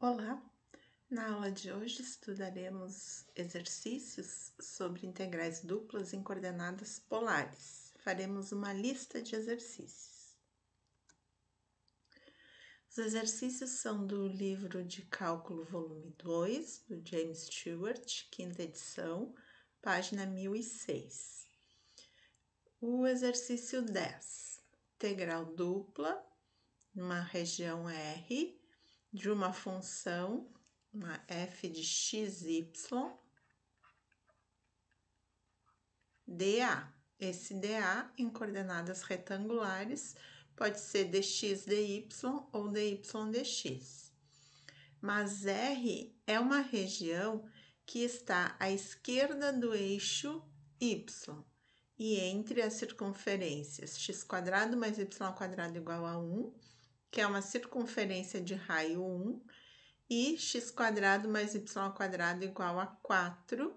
Olá! Na aula de hoje estudaremos exercícios sobre integrais duplas em coordenadas polares. Faremos uma lista de exercícios. Os exercícios são do livro de cálculo volume 2, do James Stewart, quinta edição, página 1006. O exercício 10, integral dupla, numa região R, de uma função, uma f de x, y, dA. Esse dA em coordenadas retangulares pode ser dx, dy ou dy, dx. Mas R é uma região que está à esquerda do eixo y e entre as circunferências x² mais y² igual a 1, que é uma circunferência de raio 1, e x² mais y² igual a 4.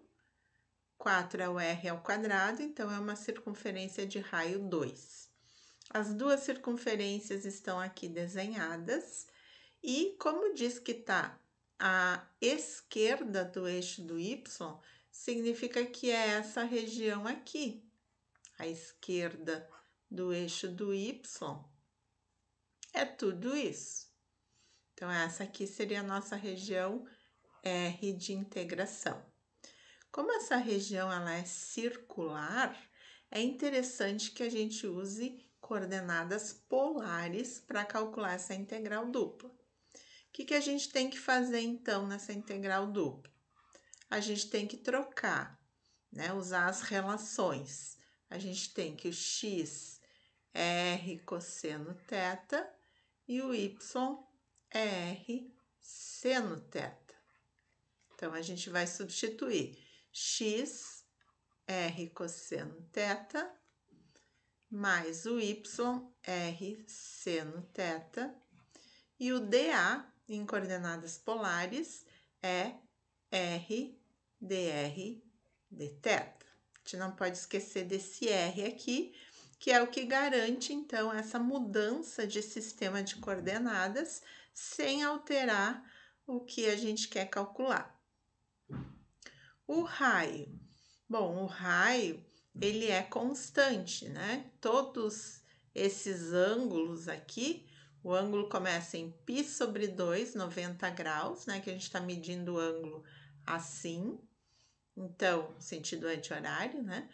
4 é o r ao quadrado, então é uma circunferência de raio 2. As duas circunferências estão aqui desenhadas, e como diz que está à esquerda do eixo do y, significa que é essa região aqui. À esquerda do eixo do y é tudo isso. Então, essa aqui seria a nossa região R de integração. Como essa região ela é circular, é interessante que a gente use coordenadas polares para calcular essa integral dupla. O que a gente tem que fazer, então, nessa integral dupla? A gente tem que trocar, né? Usar as relações. A gente tem que o x é r cosseno θ e o y é r seno θ. Então, a gente vai substituir x, r cosseno θ, mais o y, r seno θ, e o dA, em coordenadas polares, é r dr dθ. A gente não pode esquecer desse r aqui, que é o que garante, então, essa mudança de sistema de coordenadas sem alterar o que a gente quer calcular. O raio. Bom, o raio, ele é constante, né? Todos esses ângulos aqui, o ângulo começa em π/2, 90 graus, né? Que a gente está medindo o ângulo assim. Então, sentido anti-horário, né?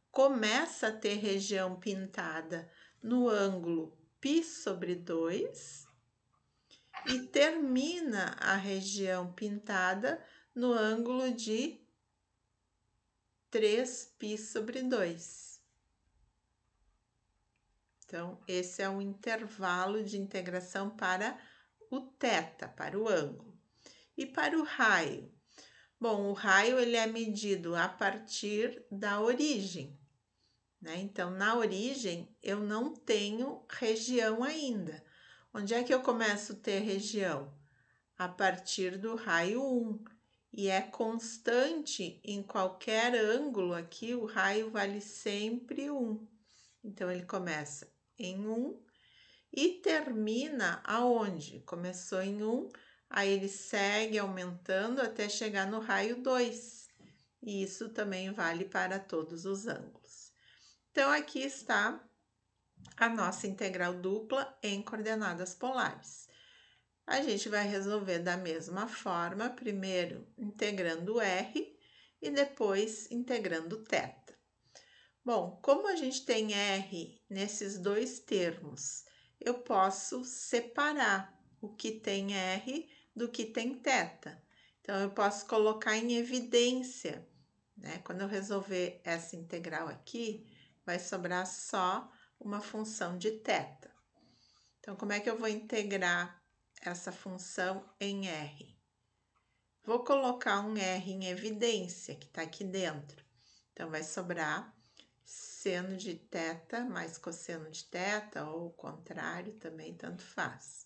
Começa a ter região pintada no ângulo π/2 e termina a região pintada no ângulo de 3π/2. Então, esse é o intervalo de integração para o θ, para o ângulo. E para o raio? Bom, o raio ele é medido a partir da origem, né? Então, na origem, eu não tenho região ainda. Onde é que eu começo a ter região? A partir do raio 1. E é constante em qualquer ângulo aqui, o raio vale sempre 1. Então, ele começa em 1 e termina aonde? Começou em 1, aí ele segue aumentando até chegar no raio 2. E isso também vale para todos os ângulos. Então, aqui está a nossa integral dupla em coordenadas polares. A gente vai resolver da mesma forma, primeiro integrando R e depois integrando θ. Bom, como a gente tem R nesses dois termos, eu posso separar o que tem R do que tem θ. Então, eu posso colocar em evidência, né? Quando eu resolver essa integral aqui, vai sobrar só uma função de θ. Então, como é que eu vou integrar essa função em R? Vou colocar um R em evidência, que está aqui dentro. Então, vai sobrar seno de θ mais cosseno de θ, ou o contrário, também tanto faz.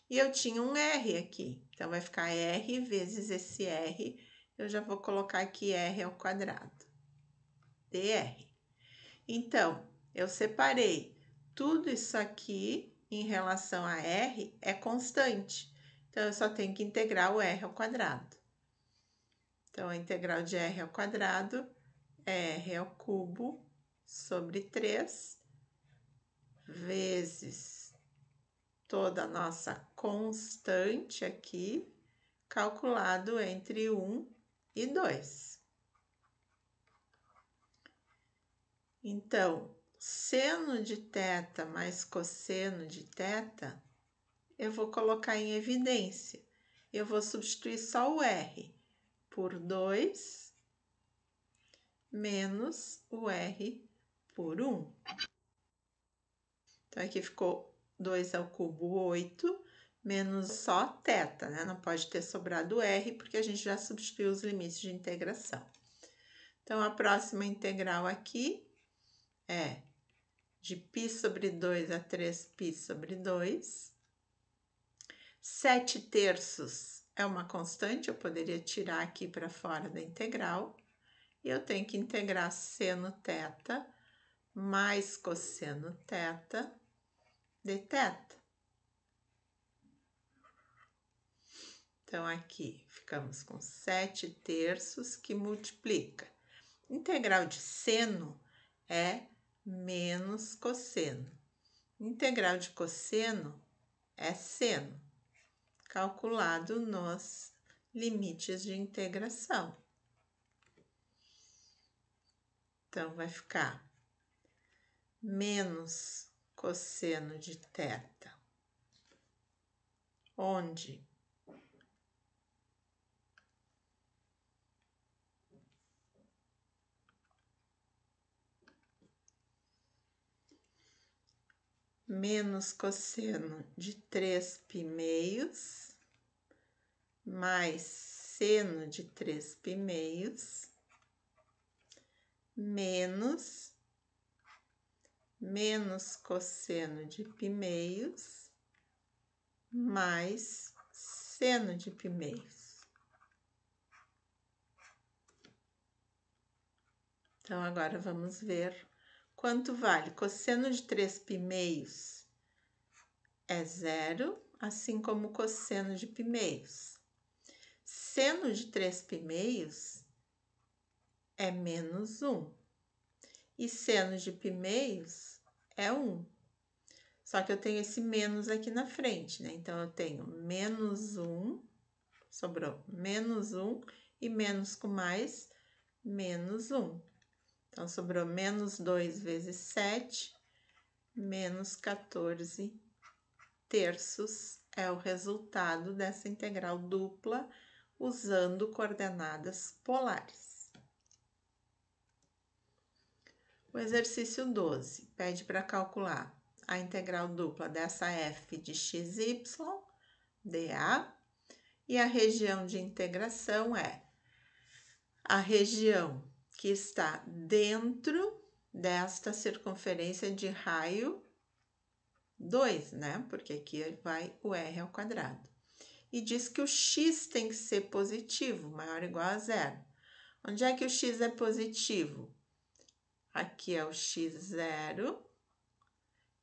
E eu tinha um R aqui, então vai ficar R vezes esse R, eu já vou colocar aqui R ao quadrado, dr. Então, eu separei tudo isso aqui em relação a R é constante. Então, eu só tenho que integrar o r ao quadrado. Então, a integral de r ao quadrado é r ao cubo sobre 3 vezes toda a nossa constante aqui, calculado entre 1 e 2. Então, seno de θ mais cosseno de θ, eu vou colocar em evidência. Eu vou substituir só o r por 2 menos o r por 1. Então, aqui ficou 2 ao cubo, 8, menos só θ, né? Não pode ter sobrado r, porque a gente já substituiu os limites de integração. Então, a próxima integral aqui é de π sobre 2 a 3π sobre 2. 7/3 é uma constante, eu poderia tirar aqui para fora da integral. E eu tenho que integrar seno θ mais cosseno θ de θ. Então, aqui ficamos com 7/3 que multiplica. Integral de seno é menos cosseno. Integral de cosseno é seno, calculado nos limites de integração. Então, vai ficar menos cosseno de θ, onde menos cosseno de 3π meios mais seno de 3π meios menos cosseno de π meios mais seno de π meios. Então, agora vamos ver quanto vale. Cosseno de 3π meios é 0, assim como cosseno de π meios. Seno de 3π meios é menos 1. E seno de π meios é 1. Só que eu tenho esse menos aqui na frente, né? Então, eu tenho menos 1, sobrou menos 1, e menos com mais, menos 1. Então, sobrou menos 2 vezes 7, menos 14/3 é o resultado dessa integral dupla usando coordenadas polares. O exercício 12 pede para calcular a integral dupla dessa f de xy dA, e a região de integração é a região que está dentro desta circunferência de raio 2, né? Porque aqui vai o r ao quadrado. E diz que o x tem que ser positivo, maior ou igual a 0. Onde é que o x é positivo? Aqui é o x0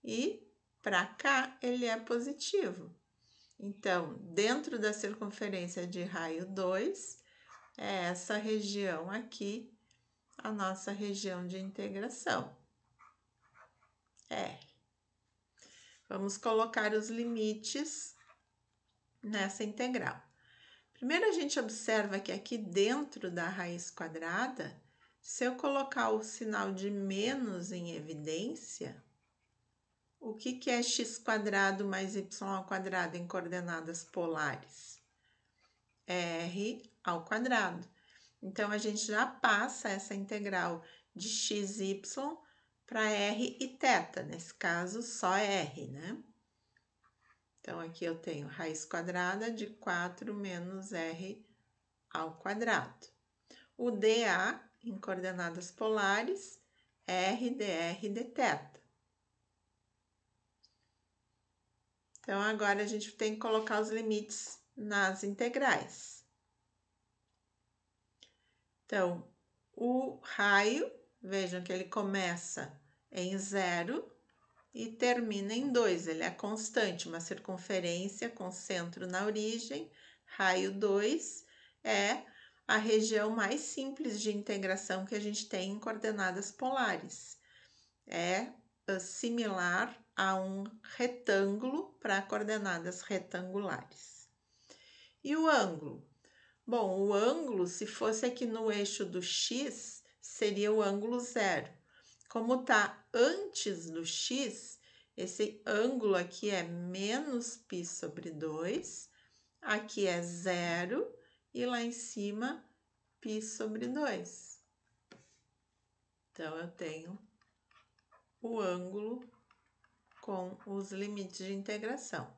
e para cá ele é positivo. Então, dentro da circunferência de raio 2, é essa região aqui, a nossa região de integração. R. Vamos colocar os limites nessa integral. Primeiro, a gente observa que aqui dentro da raiz quadrada, se eu colocar o sinal de menos em evidência, o que é x² mais y² em coordenadas polares? R ao quadrado. Então, a gente já passa essa integral de xy para r e θ, nesse caso só r, né? Então, aqui eu tenho raiz quadrada de 4 menos r ao quadrado. O dA, em coordenadas polares, r dr dθ. Então, agora a gente tem que colocar os limites nas integrais. Então, o raio, vejam que ele começa em 0, e termina em 2. Ele é constante, uma circunferência com centro na origem, raio 2, é a região mais simples de integração que a gente tem em coordenadas polares. É similar a um retângulo para coordenadas retangulares. E o ângulo? Bom, o ângulo, se fosse aqui no eixo do x, seria o ângulo zero. Como está antes do x, esse ângulo aqui é menos π sobre 2, aqui é zero e lá em cima π sobre 2. Então, eu tenho o ângulo com os limites de integração.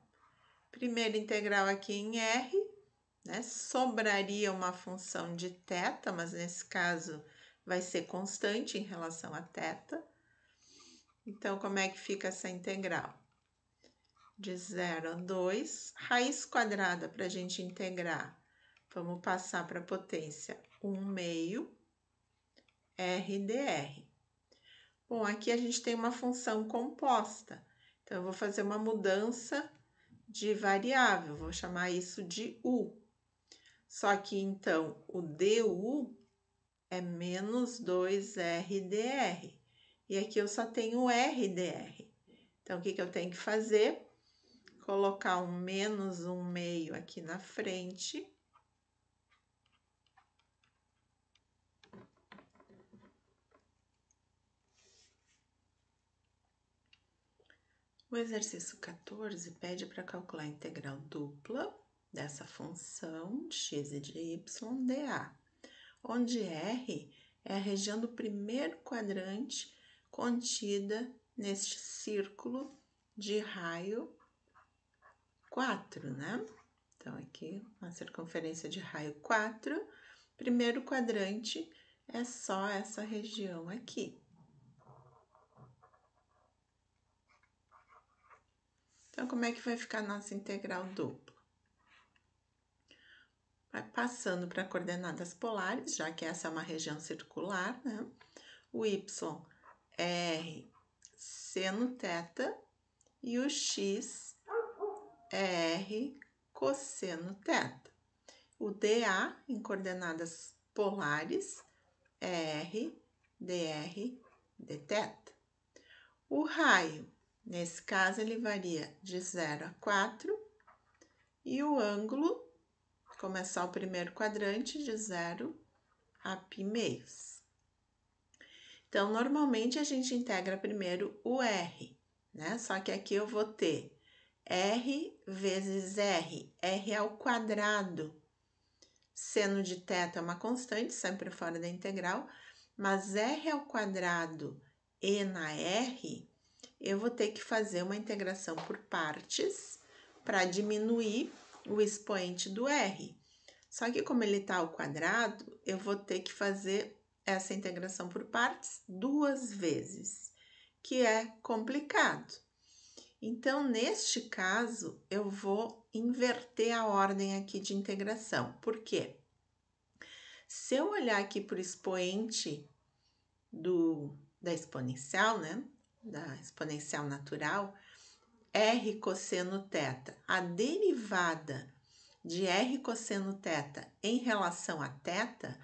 Primeira integral aqui em R, né? Sobraria uma função de θ, mas nesse caso vai ser constante em relação a θ. Então, como é que fica essa integral? De 0 a 2, raiz quadrada para a gente integrar. Vamos passar para a potência 1/2 R dr. Bom, aqui a gente tem uma função composta. Então, eu vou fazer uma mudança de variável, vou chamar isso de u. Só que, então, o du é menos 2R dr. E aqui eu só tenho R dr. Então, o que eu tenho que fazer? Colocar um menos 1/2 aqui na frente. O exercício 14 pede para calcular a integral dupla dessa função de x e de y dA, onde R é a região do primeiro quadrante contida neste círculo de raio 4, né? Então, aqui uma circunferência de raio 4, primeiro quadrante é só essa região aqui. Então, como é que vai ficar a nossa integral dupla? Vai passando para coordenadas polares, já que essa é uma região circular, né? O y é r seno θ e o x é r cosseno θ. O dA em coordenadas polares é r dr dθ. O raio, nesse caso, ele varia de 0 a 4 e o ângulo, como é só o primeiro quadrante, de 0 a π/2. Então, normalmente a gente integra primeiro o R, né? Só que aqui eu vou ter R vezes R, R ao quadrado. Seno de θ é uma constante, sempre fora da integral, mas R ao quadrado e na R, eu vou ter que fazer uma integração por partes para diminuir o expoente do R. Só que como ele está ao quadrado, eu vou ter que fazer essa integração por partes 2 vezes, que é complicado. Então, neste caso, eu vou inverter a ordem aqui de integração. Por quê? Se eu olhar aqui para o expoente da exponencial, né? Da exponencial natural, R cosseno θ, a derivada de R cosseno θ em relação a θ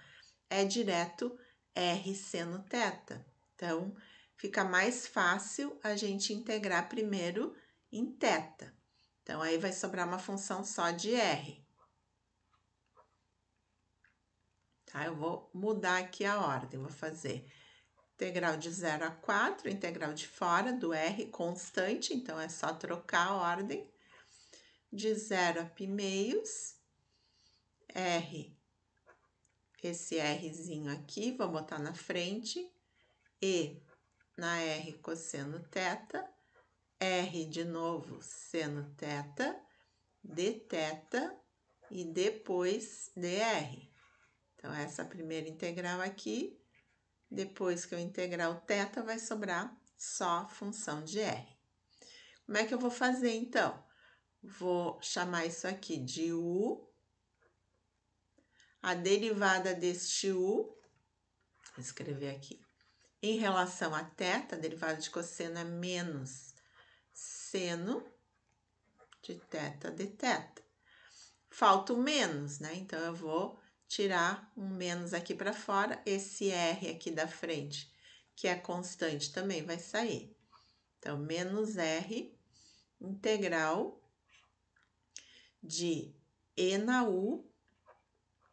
é direto R seno θ. Então, fica mais fácil a gente integrar primeiro em θ. Então, aí vai sobrar uma função só de R. Tá? Eu vou mudar aqui a ordem, vou fazer integral de 0 a 4, integral de fora do R constante, então é só trocar a ordem. De 0 a π/2, R, esse Rzinho aqui, vou botar na frente, e na R cosseno θ, R de novo seno θ, dθ e depois dr. Então, essa primeira integral aqui, depois que eu integrar o θ, vai sobrar só a função de R. Como é que eu vou fazer, então? Vou chamar isso aqui de U. A derivada deste U, vou escrever aqui, em relação a θ, a derivada de cosseno é menos seno de θ de θ. Falta o menos, né? Então, eu vou tirar um menos aqui para fora. Esse R aqui da frente, que é constante, também vai sair. Então, menos R integral de E na U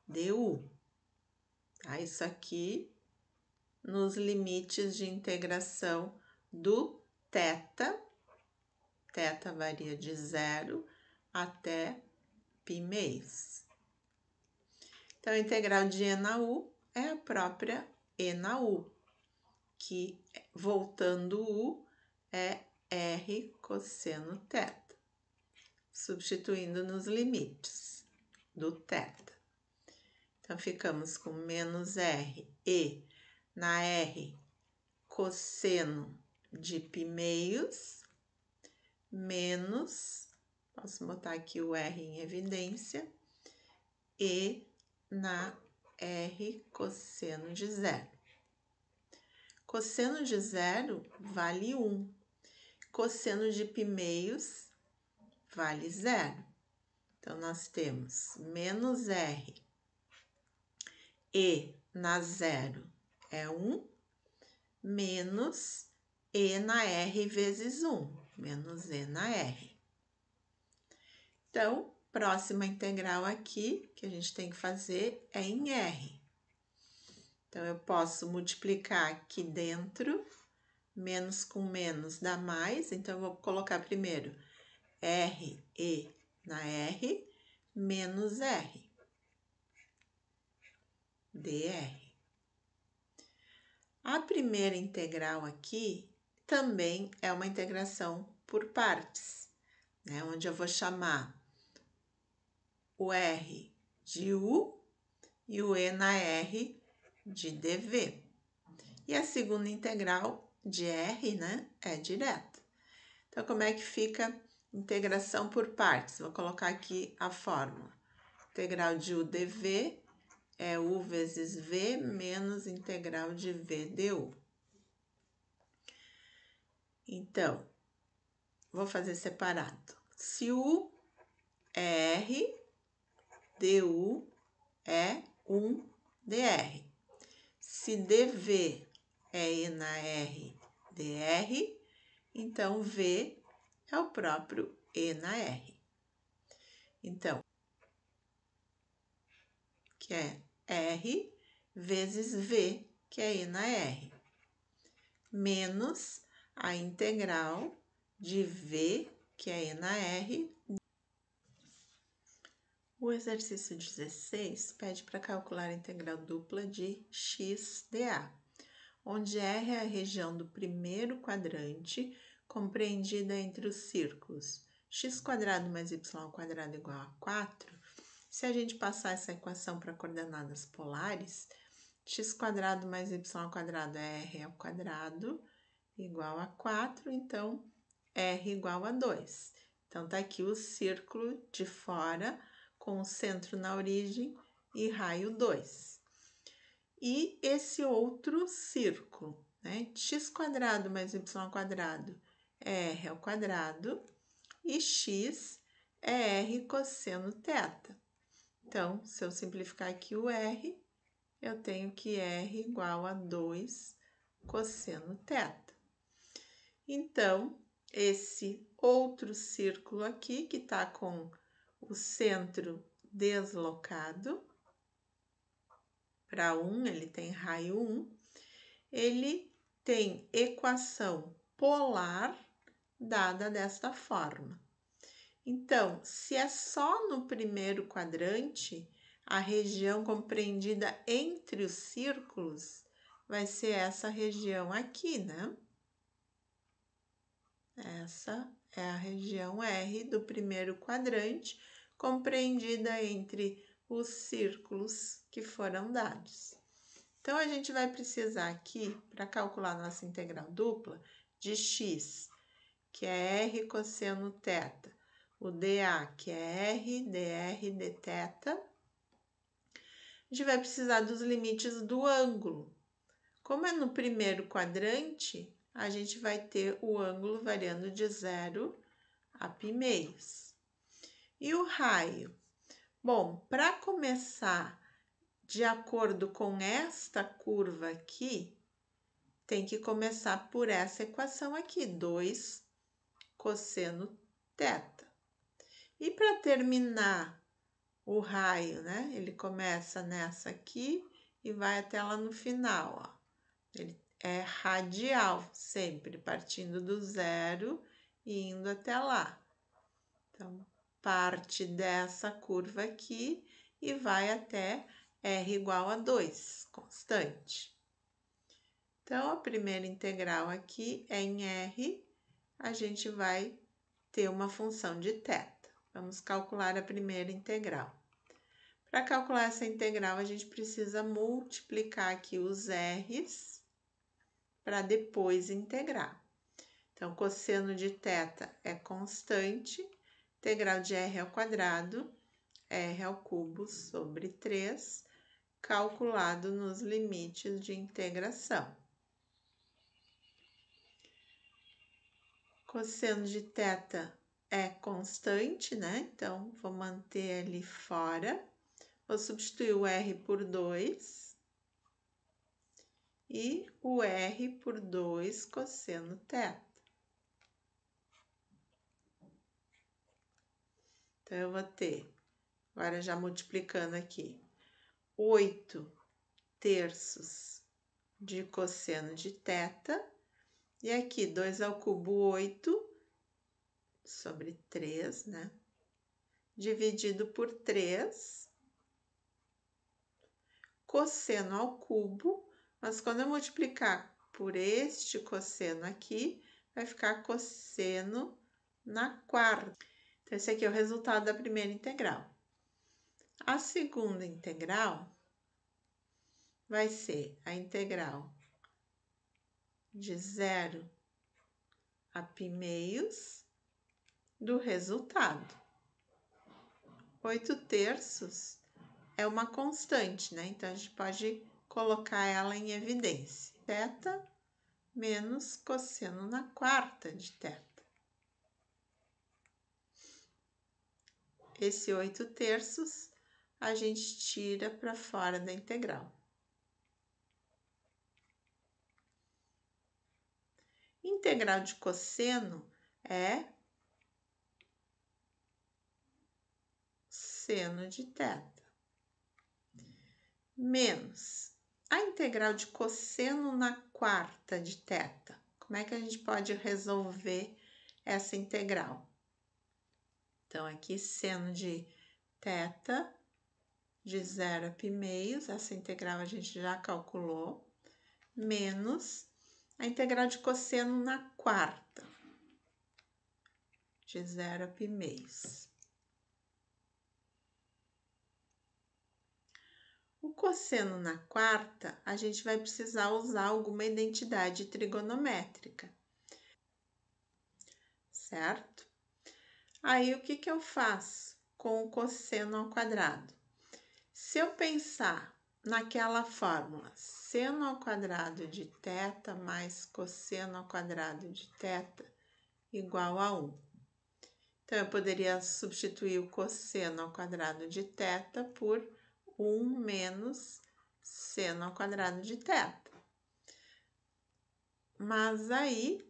du. Tá? Isso aqui nos limites de integração do θ. Θ varia de 0 até π/meios. Então, a integral de E na U é a própria E na U, que, voltando U, é R cosseno θ, substituindo nos limites do θ. Então, ficamos com menos R e na R cosseno de π/meios, menos, posso botar aqui o R em evidência, e na R cosseno de 0. Cosseno de 0 vale 1. Cosseno de π/meios vale 0. Então, nós temos menos R e na 0 é 1, menos E na R vezes 1, menos E na R. Então, próxima integral aqui que a gente tem que fazer é em R. Então, eu posso multiplicar aqui dentro, menos com menos dá mais, então eu vou colocar primeiro R e na R, menos R, dr. A primeira integral aqui também é uma integração por partes, né? Onde eu vou chamar o R de U e o E na R de dv. E a segunda integral de R, né, é direta. Então, como é que fica integração por partes? Vou colocar aqui a fórmula. Integral de U dv é U vezes V menos integral de V du. Então, vou fazer separado. Se U é R, du é 1 dr. Se dv é E na R dr, então V é o próprio E na R. Então, que é R vezes V, que é E na R, menos a integral de V, que é E na R. O exercício 16 pede para calcular a integral dupla de x dA, onde R é a região do primeiro quadrante compreendida entre os círculos x² mais y² igual a 4. Se a gente passar essa equação para coordenadas polares, x² mais y² é r ao quadrado igual a 4, então r igual a 2. Então, tá aqui o círculo de fora com o centro na origem e raio 2. E esse outro círculo, né? x² mais y² é r ao quadrado e x é r cosseno θ. Então, se eu simplificar aqui o r, eu tenho que r igual a 2 cosseno θ. Então, esse outro círculo aqui, que está com o centro deslocado para 1, ele tem raio 1, ele tem equação polar dada desta forma. Então, se é só no primeiro quadrante, a região compreendida entre os círculos vai ser essa região aqui, né? Essa é a região R do primeiro quadrante, compreendida entre os círculos que foram dados. Então, a gente vai precisar aqui, para calcular nossa integral dupla, de x, que é r cosseno θ, o dA, que é r dr dθ. A gente vai precisar dos limites do ângulo. Como é no primeiro quadrante, a gente vai ter o ângulo variando de 0 a π². E o raio? Bom, para começar, de acordo com esta curva aqui, tem que começar por essa equação aqui, 2 cosseno θ. E para terminar o raio, né? Ele começa nessa aqui e vai até lá no final, ó. Ele é radial, sempre partindo do 0 e indo até lá. Então, parte dessa curva aqui e vai até R igual a 2, constante. Então, a primeira integral aqui é em R, a gente vai ter uma função de θ. Vamos calcular a primeira integral. Para calcular essa integral, a gente precisa multiplicar aqui os R's para depois integrar. Então, cosseno de θ é constante, integral de R ao quadrado, R ao cubo sobre 3, calculado nos limites de integração. Cosseno de θ é constante, né? Então, vou manter ali fora. Vou substituir o R por 2 e o R por 2 cosseno θ. Então, eu vou ter, agora já multiplicando aqui, 8/3 de cosseno de θ. E aqui, 2 ao cubo, 8 sobre 3, né? Dividido por 3, cosseno ao cubo, mas quando eu multiplicar por este cosseno aqui, vai ficar cosseno na quarta. Então, esse aqui é o resultado da primeira integral. A segunda integral vai ser a integral de 0 a π² do resultado. 8/3 é uma constante, né? Então, a gente pode colocar ela em evidência. Θ menos cosseno na quarta de θ. Esse 8/3 a gente tira para fora da integral. Integral de cosseno é seno de θ. Menos a integral de cosseno na quarta de θ. Como é que a gente pode resolver essa integral? Então, aqui, seno de θ de 0 a π², essa integral a gente já calculou, menos a integral de cosseno na quarta, de 0 a π². O cosseno na quarta, a gente vai precisar usar alguma identidade trigonométrica, certo? Aí, o que eu faço com o cosseno ao quadrado? Se eu pensar naquela fórmula seno ao quadrado de θ mais cosseno ao quadrado de θ igual a 1. Então, eu poderia substituir o cosseno ao quadrado de θ por 1 menos seno ao quadrado de θ. Mas aí,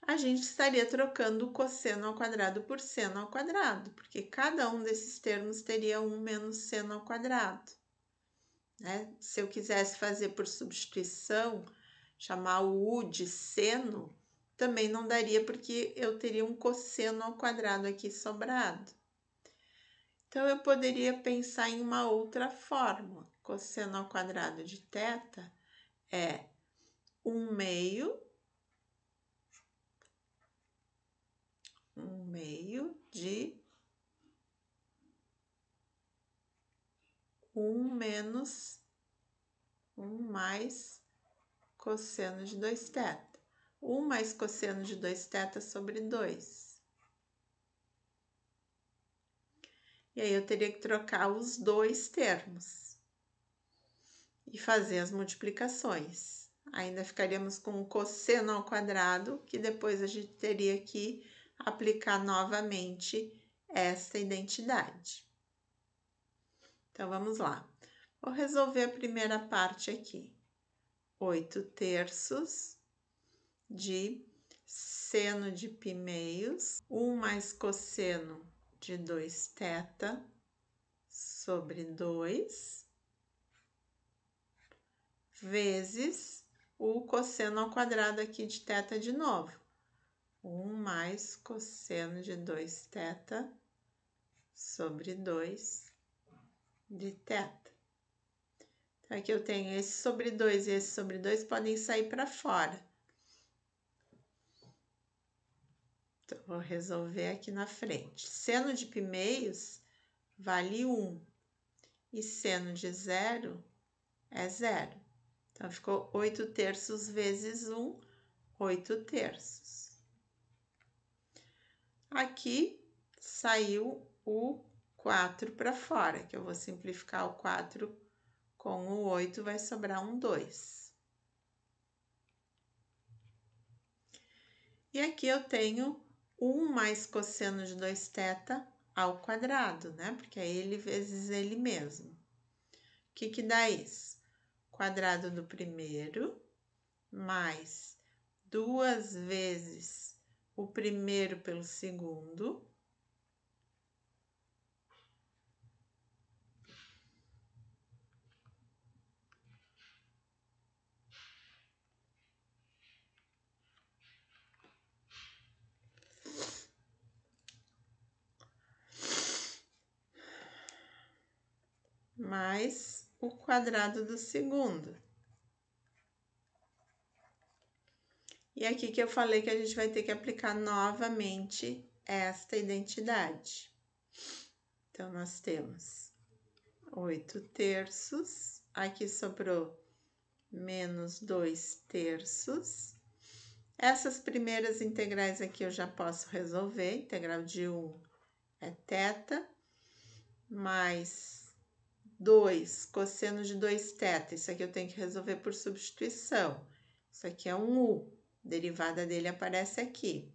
a gente estaria trocando o cosseno ao quadrado por seno ao quadrado, porque cada um desses termos teria 1 menos seno ao quadrado. Né? Se eu quisesse fazer por substituição, chamar o U de seno, também não daria, porque eu teria um cosseno ao quadrado aqui sobrado. Então, eu poderia pensar em uma outra fórmula. Cosseno ao quadrado de θ é 1/2 de 1 menos 1 mais cosseno de 2θ. 1 mais cosseno de 2θ sobre 2. E aí, eu teria que trocar os dois termos e fazer as multiplicações. Ainda ficaríamos com um cosseno ao quadrado, que depois a gente teria que aplicar novamente esta identidade. Então, vamos lá. Vou resolver a primeira parte aqui. 8/3 de seno de π-meios, 1 mais cosseno de 2θ sobre 2, vezes o cosseno ao quadrado aqui de θ de novo. 1 mais cosseno de 2θ sobre 2 de θ. Então, aqui eu tenho esse sobre 2 e esse sobre 2 podem sair para fora. Então, vou resolver aqui na frente. Seno de π-meios vale 1 e seno de 0 é 0. Então, ficou 8/3 vezes 1, 8/3. Aqui saiu o 4 para fora, que eu vou simplificar o 4 com o 8, vai sobrar um 2. E aqui eu tenho 1 mais cosseno de 2θ ao quadrado, né? Porque é ele vezes ele mesmo. O que dá isso? Quadrado do primeiro mais 2 vezes o primeiro pelo segundo, mais o quadrado do segundo. E aqui que eu falei que a gente vai ter que aplicar novamente esta identidade. Então, nós temos 8/3, aqui sobrou menos 2/3. Essas primeiras integrais aqui eu já posso resolver. Integral de 1 é θ, mais 2 cosseno de 2θ. Isso aqui eu tenho que resolver por substituição. Isso aqui é um u, derivada dele aparece aqui.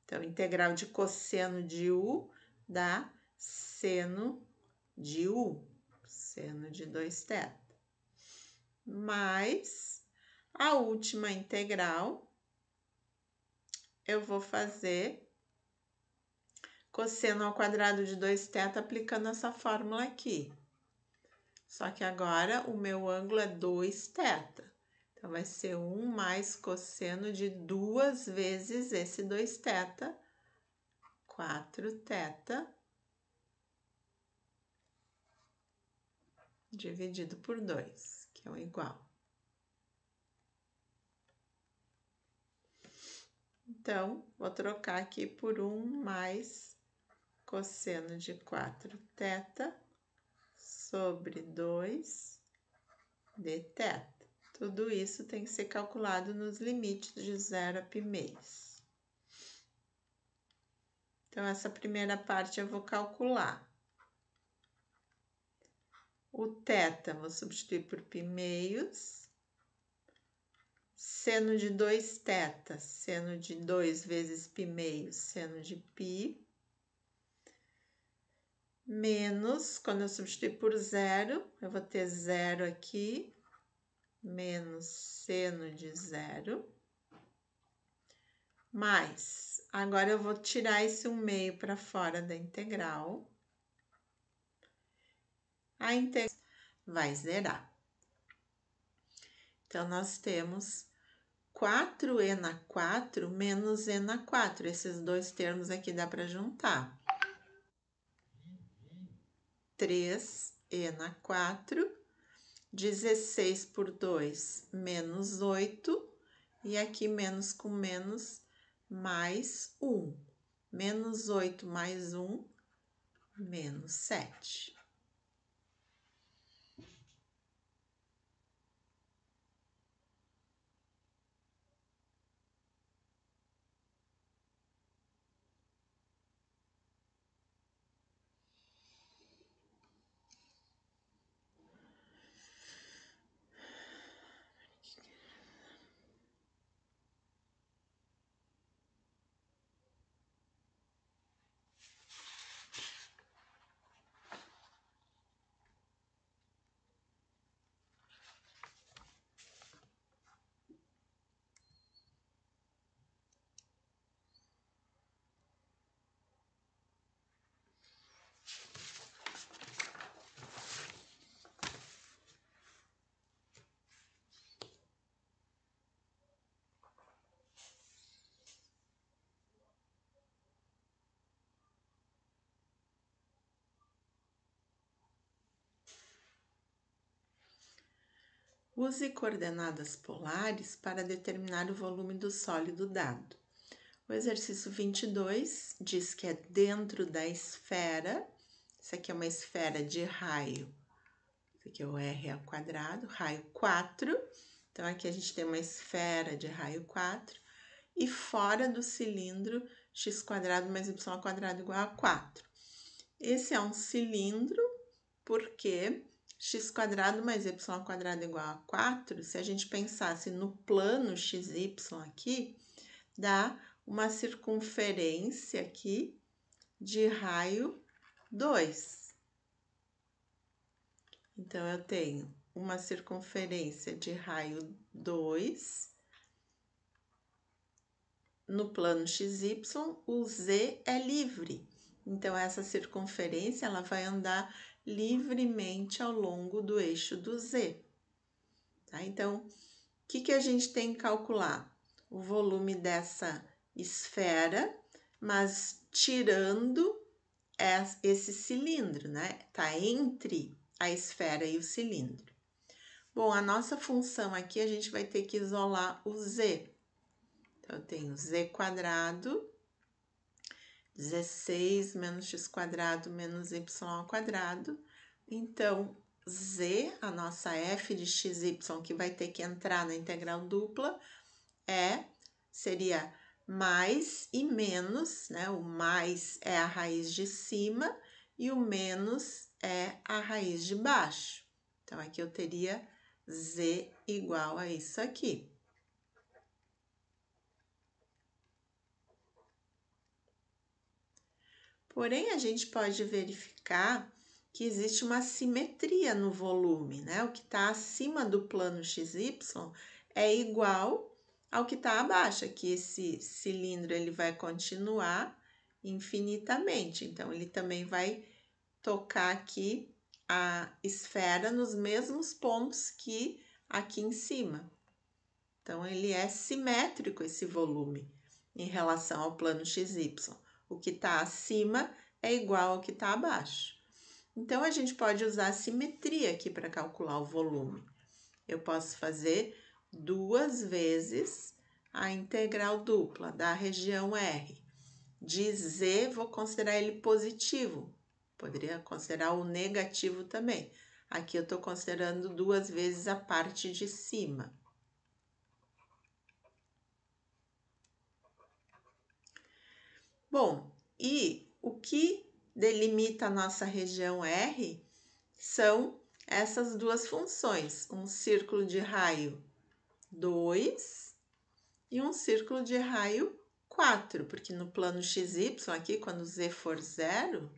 Então, integral de cosseno de u dá seno de u, seno de 2θ. Mais a última integral, eu vou fazer cosseno ao quadrado de 2θ aplicando essa fórmula aqui. Só que agora o meu ângulo é 2θ. Então, vai ser 1 mais cosseno de 2 vezes esse 2θ, 4θ, dividido por 2, que é o igual. Então, vou trocar aqui por 1 mais cosseno de 4θ sobre 2 dθ. Tudo isso tem que ser calculado nos limites de 0 a π-meios. Então, essa primeira parte eu vou calcular. O θ vou substituir por π-meios. Seno de 2θ, seno de 2 vezes π-meios, seno de π. Menos, quando eu substituir por 0, eu vou ter 0 aqui, menos seno de 0. Mais, agora eu vou tirar esse 1/2 para fora da integral. A integral vai zerar. Então, nós temos 4e na 4 menos e na 4. Esses dois termos aqui dá para juntar. 3e na 4, 16 por 2, menos 8. E aqui, menos com menos, mais 1. Menos 8 mais 1, menos 7. Use coordenadas polares para determinar o volume do sólido dado. O exercício 22 diz que é dentro da esfera. Isso aqui é uma esfera de raio. Isso aqui é o R ao quadrado, raio 4. Então, aqui a gente tem uma esfera de raio 4. E fora do cilindro, x² mais y² igual a 4. Esse é um cilindro, porque x² mais y² igual a 4, se a gente pensasse no plano xy aqui, dá uma circunferência aqui de raio 2. Então, eu tenho uma circunferência de raio 2. No plano xy, o z é livre. Então, essa circunferência ela vai andar livremente ao longo do eixo do z. Tá? Então, o que a gente tem que calcular? O volume dessa esfera, mas tirando esse cilindro, né? Tá entre a esfera e o cilindro. Bom, a nossa função aqui, a gente vai ter que isolar o z. Então, eu tenho z², 16 menos x² menos y². Então, z, a nossa f de xy, que vai ter que entrar na integral dupla, seria mais e menos, né? O mais é a raiz de cima e o menos é a raiz de baixo. Então, aqui eu teria z igual a isso aqui. Porém, a gente pode verificar que existe uma simetria no volume, né? O que está acima do plano XY é igual ao que está abaixo, que esse cilindro ele vai continuar infinitamente. Então, ele também vai tocar aqui a esfera nos mesmos pontos que aqui em cima. Então, ele é simétrico esse volume em relação ao plano XY. O que está acima é igual ao que está abaixo. Então, a gente pode usar a simetria aqui para calcular o volume. Eu posso fazer 2 vezes a integral dupla da região R. De Z, vou considerar ele positivo. Poderia considerar o negativo também. Aqui eu estou considerando 2 vezes a parte de cima. Bom, e o que delimita a nossa região R são essas duas funções, um círculo de raio 2 e um círculo de raio 4, porque no plano XY aqui, quando z for 0,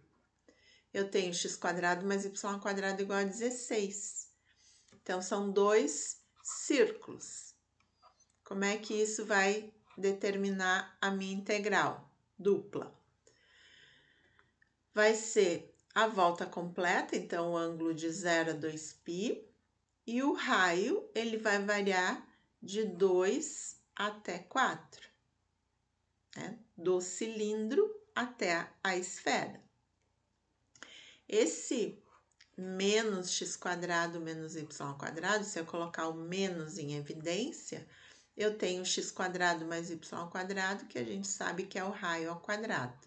eu tenho x² mais y² igual a 16. Então, são 2 círculos. Como é que isso vai determinar a minha integral dupla? Vai ser a volta completa, então o ângulo de 0 a 2π, e o raio ele vai variar de 2 até 4, né? Do cilindro até a esfera. Esse menos x² menos y², se eu colocar o menos em evidência, eu tenho x² mais y², que a gente sabe que é o raio ao quadrado.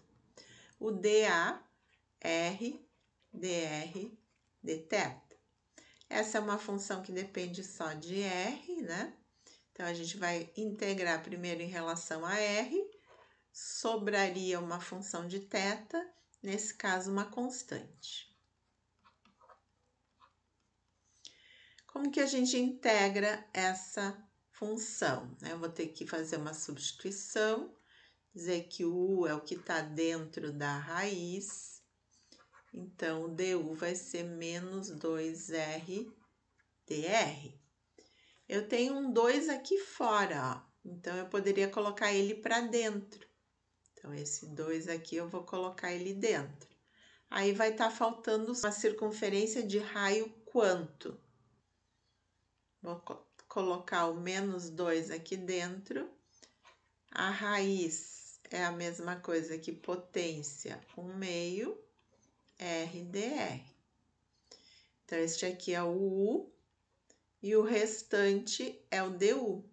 O dA, R, dr, dθ. Essa é uma função que depende só de R, né? Então, a gente vai integrar primeiro em relação a R, sobraria uma função de θ, nesse caso, uma constante. Como que a gente integra essa função? Eu vou ter que fazer uma substituição, dizer que o U é o que está dentro da raiz. Então, o du vai ser menos 2r dr. Eu tenho um 2 aqui fora, ó. Então, eu poderia colocar ele para dentro. Então, esse 2 aqui eu vou colocar ele dentro. Aí, vai estar faltando uma circunferência de raio quanto? Vou colocar o menos 2 aqui dentro. A raiz é a mesma coisa que potência 1/2 r dr. Então, este aqui é o U e o restante é o du.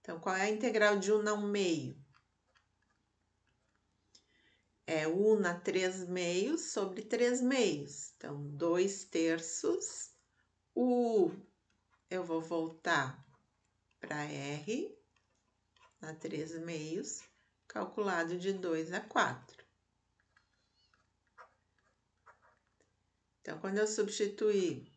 Então, qual é a integral de 1/2? É 1/3 sobre 3/2. Então, 2/3. O eu vou voltar para R na 3/2, calculado de 2 a 4. Então, quando eu substituir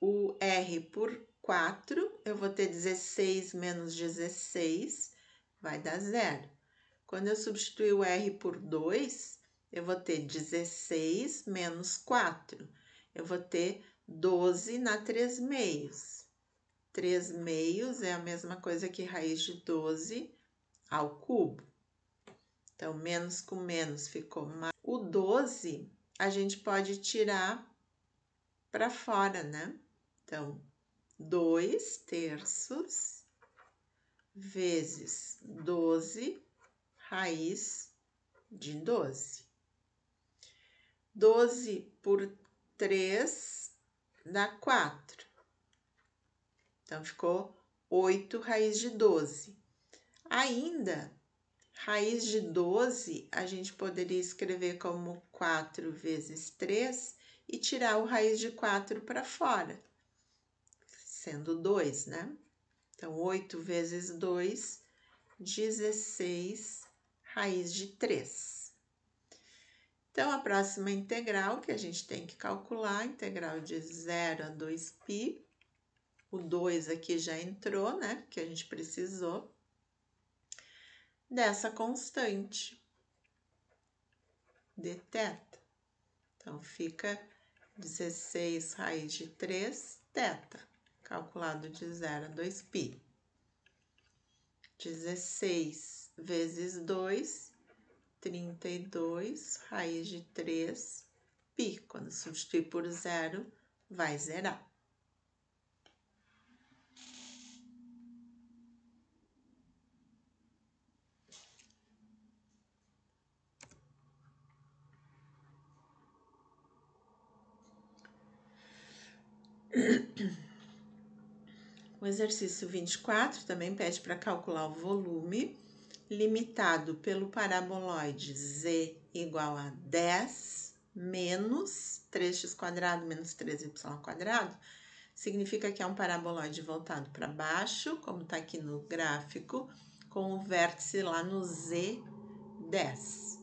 o R por 4, eu vou ter 16 menos 16, vai dar 0. Quando eu substituir o R por 2, eu vou ter 16 menos 4. Eu vou ter 12 na 3/2. 3/2 é a mesma coisa que raiz de 12 ao cubo. Então, menos com menos ficou mais. O 12 a gente pode tirar para fora, né? Então, 2/3 vezes 12 raiz de 12. 12 por 3 dá 4. Então, ficou 8 raiz de 12. Ainda, raiz de 12, a gente poderia escrever como 4 vezes 3 e tirar o raiz de 4 para fora, sendo 2, né? Então, 8 vezes 2, 16 raiz de 3. Então, a próxima integral que a gente tem que calcular, a integral de 0 a 2π. O 2 aqui já entrou, né? Porque a gente precisou dessa constante de θ. Então, fica 16 raiz de 3 θ, calculado de 0 a 2π. 16 vezes 2, 32 raiz de 3 π. Quando substituir por 0, vai zerar. O exercício 24 também pede para calcular o volume limitado pelo paraboloide z igual a 10 menos 3x² menos 3y². Significa que é um paraboloide voltado para baixo, como está aqui no gráfico, com o vértice lá no Z10.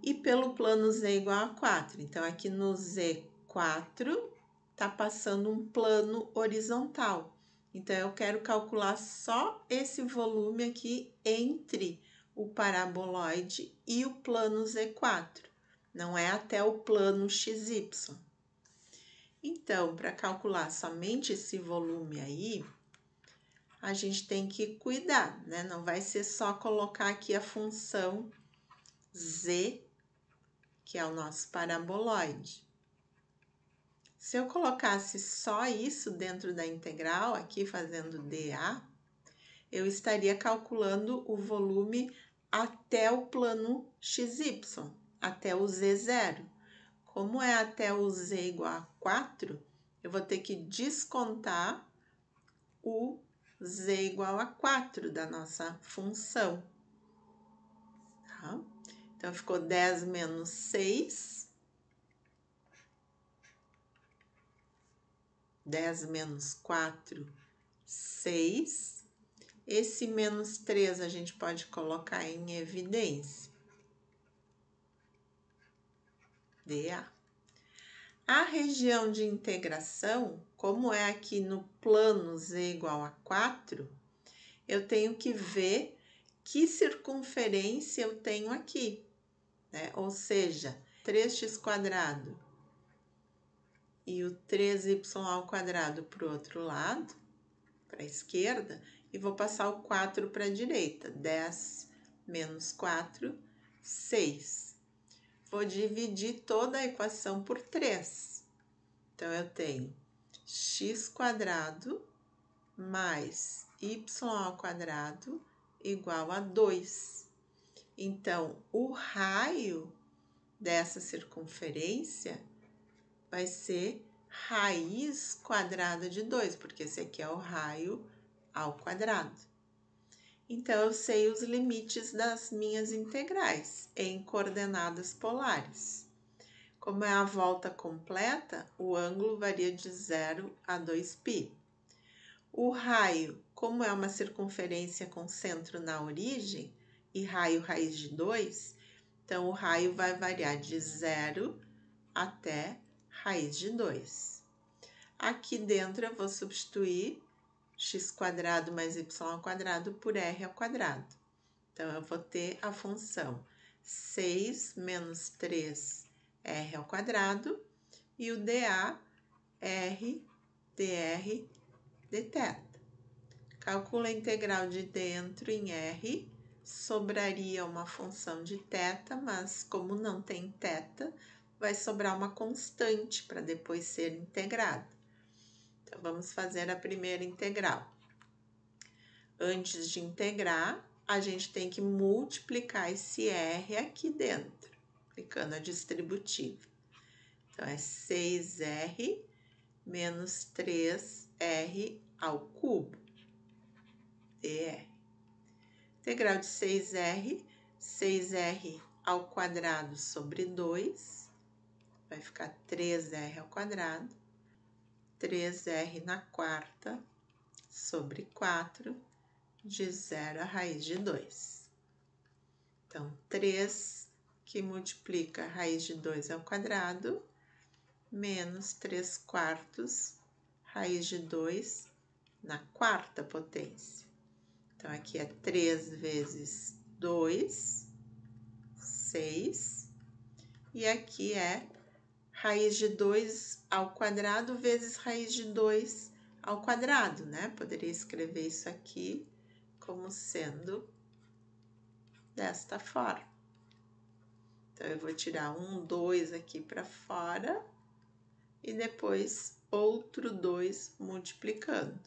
E pelo plano z igual a 4. Então, aqui no Z4, está passando um plano horizontal. Então, eu quero calcular só esse volume aqui entre o paraboloide e o plano Z4. Não é até o plano XY. Então, para calcular somente esse volume aí, a gente tem que cuidar, né? Não vai ser só colocar aqui a função Z, que é o nosso paraboloide. Se eu colocasse só isso dentro da integral, aqui fazendo dA, eu estaria calculando o volume até o plano XY, até o Z0. Como é até o Z igual a 4, eu vou ter que descontar o Z igual a 4 da nossa função. Tá? Então, ficou 10 menos 6. 10 menos 4, 6. Esse menos 3 a gente pode colocar em evidência. dA. A região de integração, como é aqui no plano z igual a 4, eu tenho que ver que circunferência eu tenho aqui, né? Ou seja, 3x² e o 3y² para o outro lado, para a esquerda, e vou passar o 4 para a direita. 10 menos 4, 6. Vou dividir toda a equação por 3. Então, eu tenho x² mais y² igual a 2. Então, o raio dessa circunferência vai ser raiz quadrada de 2, porque esse aqui é o raio ao quadrado. Então, eu sei os limites das minhas integrais em coordenadas polares. Como é a volta completa, o ângulo varia de 0 a 2π. O raio, como é uma circunferência com centro na origem, e raio raiz de 2, então o raio vai variar de 0 até raiz de 2. Aqui dentro eu vou substituir x² mais y² por r². Então, eu vou ter a função 6 menos 3r² e o dA, r, dr, dθ. Calcula a integral de dentro em r, sobraria uma função de θ, mas como não tem θ, vai sobrar uma constante para depois ser integrada. Então, vamos fazer a primeira integral. Antes de integrar, a gente tem que multiplicar esse r aqui dentro, aplicando a distributiva. Então, é 6r menos 3r ao cubo, dr. Integral de 6r, 6r ao quadrado sobre 2, vai ficar 3r², 3r² sobre 4, de 0 a raiz de 2. Então, 3 que multiplica a raiz de 2 ao quadrado, menos 3/4 raiz de 2 na quarta potência. Então, aqui é 3 vezes 2, 6. E aqui é raiz de 2 ao quadrado vezes raiz de 2 ao quadrado, né? Poderia escrever isso aqui como sendo desta forma. Então, eu vou tirar 2 aqui para fora e depois outro 2 multiplicando.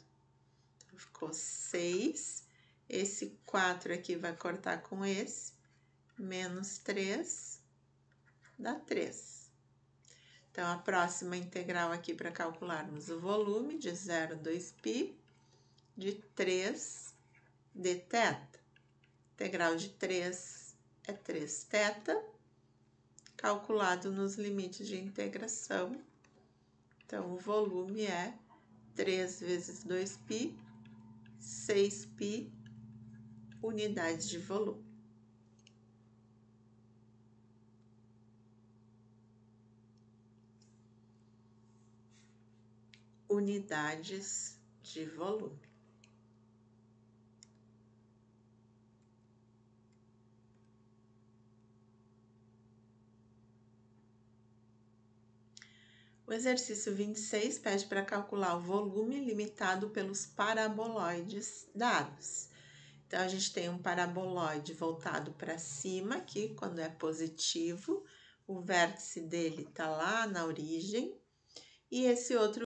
Então, ficou 6. Esse 4 aqui vai cortar com esse, menos 3 dá 3. Então, a próxima integral aqui para calcularmos o volume de 0 a 2π de 3 dθ. Integral de 3 é 3θ, calculado nos limites de integração. Então, o volume é 3 vezes 2π, 6π unidades de volume. Unidades de volume. O exercício 26 pede para calcular o volume limitado pelos paraboloides dados. Então, a gente tem um paraboloide voltado para cima aqui, quando é positivo, o vértice dele está lá na origem, e esse outro